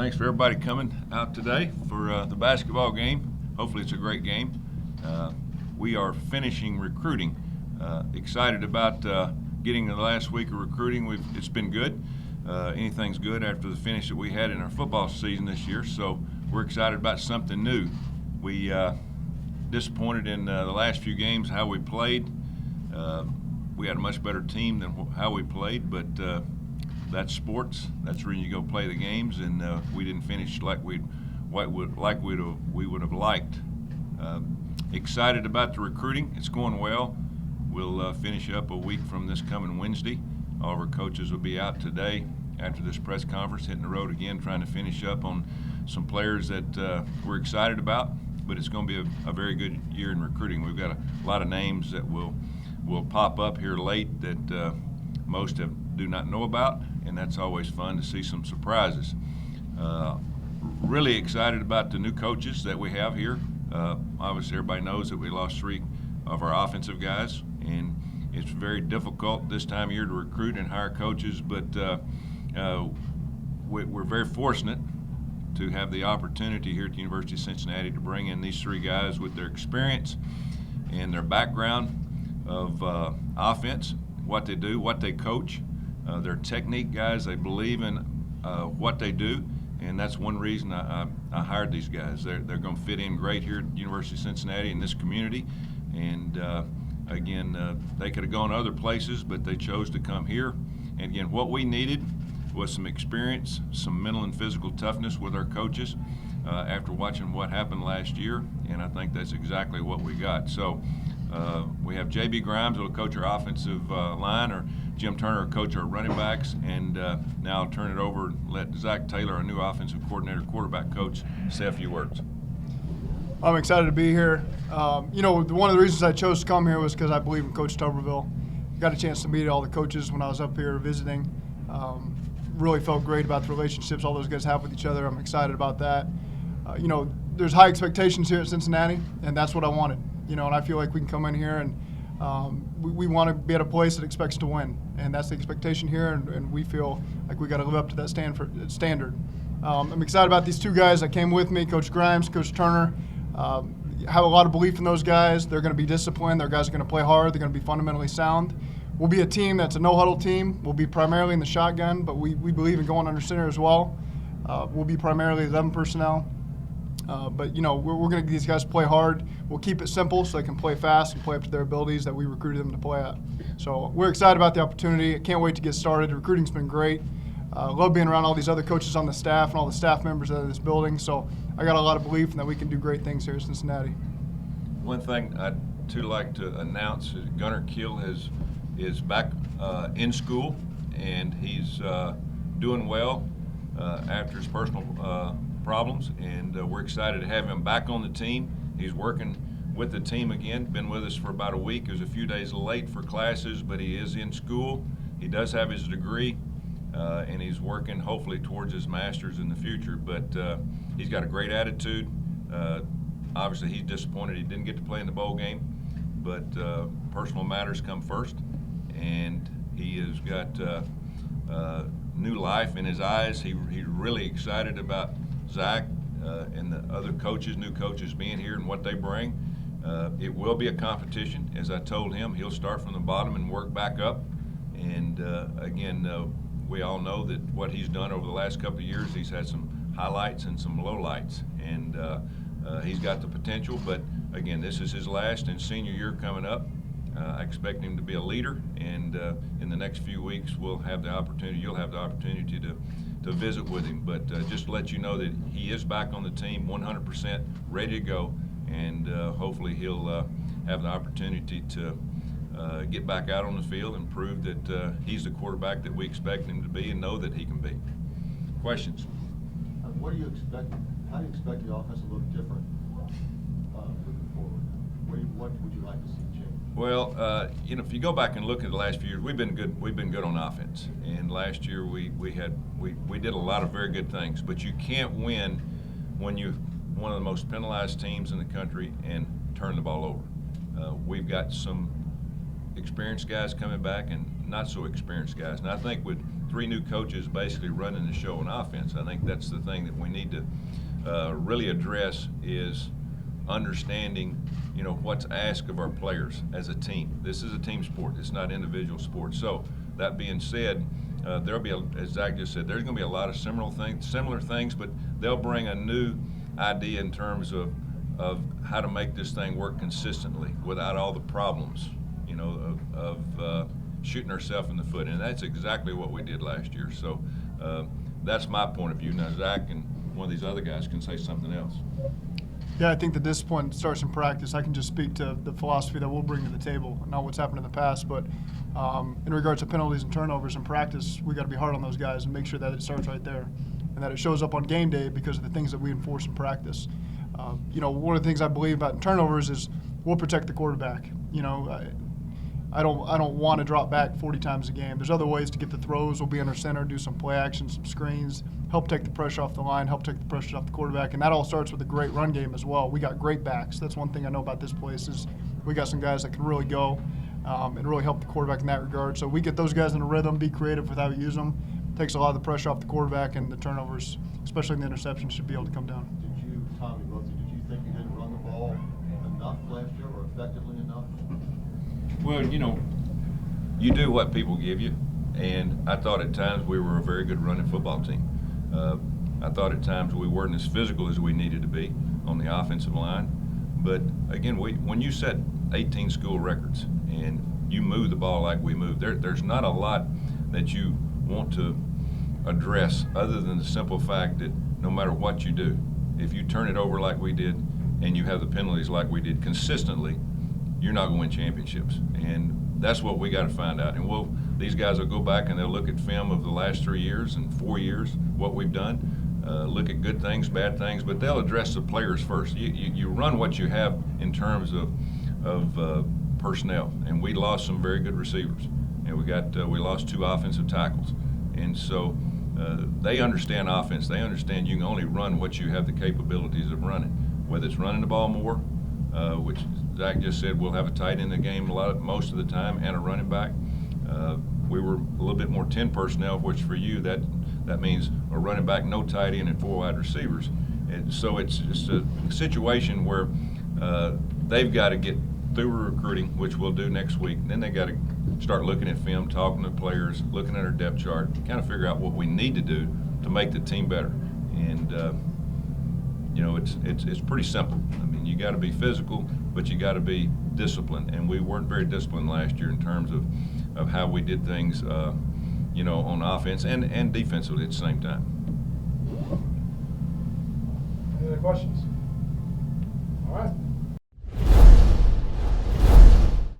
Thanks for everybody coming out today for the basketball game. Hopefully it's a great game. We are finishing recruiting. Excited about getting the last week of recruiting. It's been good. Anything's good after the finish that we had in our football season this year, so we're excited about something new. We disappointed in the last few games how we played. We had a much better team than how we played, but that's sports. That's where you go play the games, and we didn't finish like we would have liked. Excited about the recruiting. It's going well. We'll finish up a week from this coming Wednesday. All of our coaches will be out today after this press conference, hitting the road again, trying to finish up on some players that we're excited about. But it's going to be a very good year in recruiting. We've got a lot of names that will pop up here late that most do not know about, and that's always fun to see some surprises. Really excited about the new coaches that we have here. Obviously, everybody knows that we lost 3 of our offensive guys, and it's very difficult this time of year to recruit and hire coaches, but we're very fortunate to have the opportunity here at the University of Cincinnati to bring in these 3 guys with their experience and their background of offense, what they do, what they coach. They're technique guys. They believe in what they do, and that's one reason I hired these guys. They're going to fit in great here at the University of Cincinnati in this community. And again, they could have gone other places, but they chose to come here. And again, what we needed was some experience, some mental and physical toughness with our coaches after watching what happened last year, and I think that's exactly what we got. So we have J.B. Grimes, who will coach our offensive line, or Jim Turner will coach our running backs, and now I'll turn it over and let Zac Taylor, our new offensive coordinator, quarterback coach, say a few words. I'm excited to be here. One of the reasons I chose to come here was because I believe in Coach Tuberville. Got a chance to meet all the coaches when I was up here visiting. Really felt great about the relationships all those guys have with each other. I'm excited about that. There's high expectations here at Cincinnati, and that's what I wanted. And I feel like we can come in here and we want to be at a place that expects to win, and that's the expectation here, and we feel like we got to live up to that standard. I'm excited about these 2 guys that came with me, Coach Grimes, Coach Turner. Have a lot of belief in those guys. They're going to be disciplined. Their guys are going to play hard. They're going to be fundamentally sound. We'll be a team that's a no-huddle team. We'll be primarily in the shotgun, but we believe in going under center as well. We'll be primarily 11 personnel. But we're going to get these guys to play hard. We'll keep it simple so they can play fast and play up to their abilities that we recruited them to play at. So we're excited about the opportunity. I can't wait to get started. The recruiting's been great. Love being around all these other coaches on the staff and all the staff members of this building. So I got a lot of belief in that we can do great things here in Cincinnati. One thing I'd too like to announce is Gunnar Keel is back in school, and he's doing well after his personal problems, and we're excited to have him back on the team. He's working with the team again, been with us for about a week. He was a few days late for classes, but he is in school. He does have his degree, and he's working hopefully towards his master's in the future, but he's got a great attitude. Obviously he's disappointed he didn't get to play in the bowl game, but personal matters come first, and he has got new life in his eyes. He's really excited about Zac and the other coaches, new coaches being here and what they bring. It will be a competition. As I told him, he'll start from the bottom and work back up. And again, we all know that what he's done over the last couple of years, he's had some highlights and some lowlights. And he's got the potential, but again, this is his last and senior year coming up. I expect him to be a leader, and in the next few weeks you'll have the opportunity to visit with him. But just to let you know that he is back on the team 100% ready to go, and hopefully he'll have the opportunity to get back out on the field and prove that he's the quarterback that we expect him to be and know that he can be. Questions? What do you expect? How do you expect the offense to look different moving forward? What would you like to see change? Well, if you go back and look at the last few years, we've been good. We've been good on offense, and last year we did a lot of very good things. But you can't win when you're one of the most penalized teams in the country and turn the ball over. We've got some experienced guys coming back and not so experienced guys, and I think with three new coaches basically running the show on offense. I think that's the thing that we need to really address is understanding, what's asked of our players as a team. This is a team sport. It's not individual sport. So that being said, there'll be, as Zac just said, there's going to be a lot of similar things, but they'll bring a new idea in terms of how to make this thing work consistently without all the problems, of shooting ourselves in the foot. And that's exactly what we did last year. So that's my point of view. Now, Zac and one of these other guys can say something else. Yeah, I think the discipline starts in practice. I can just speak to the philosophy that we'll bring to the table, not what's happened in the past. But in regards to penalties and turnovers in practice, we got to be hard on those guys and make sure that it starts right there and that it shows up on game day because of the things that we enforce in practice. One of the things I believe about turnovers is we'll protect the quarterback. I don't want to drop back 40 times a game. There's other ways to get the throws. We'll be under center, do some play action, some screens, help take the pressure off the line, help take the pressure off the quarterback, and that all starts with a great run game as well. We got great backs. That's one thing I know about this place is we got some guys that can really go and really help the quarterback in that regard. So we get those guys in a rhythm, be creative with how we use them. Takes a lot of the pressure off the quarterback, and the turnovers, especially in the interceptions, should be able to come down. Did you, Tommy, both of you, did you think you didn't run the ball enough last year or effectively enough? Well, you do what people give you, and I thought at times we were a very good running football team. I thought at times we weren't as physical as we needed to be on the offensive line. But again, when you set 18 school records and you move the ball like we move, there's not a lot that you want to address other than the simple fact that no matter what you do, if you turn it over like we did and you have the penalties like we did consistently, you're not going to win championships. And that's what we got to find out. And these guys will go back and they'll look at film of the last 3 years and 4 years, what we've done, look at good things, bad things, but they'll address the players first. You run what you have in terms of personnel, and we lost some very good receivers, and we lost 2 offensive tackles, and so they understand offense. They understand you can only run what you have the capabilities of running, whether it's running the ball more, which Zac just said we'll have a tight end in the game most of the time and a running back. We were a little bit more 10 personnel, which for you that means a running back, no tight end, and 4 wide receivers. And so it's just a situation where they've got to get through recruiting, which we'll do next week. Then they got to start looking at film, talking to players, looking at our depth chart, kind of figure out what we need to do to make the team better. And it's pretty simple. I mean, you got to be physical, but you got to be disciplined. And we weren't very disciplined last year in terms of how we did things, on offense and defensively at the same time. Any other questions?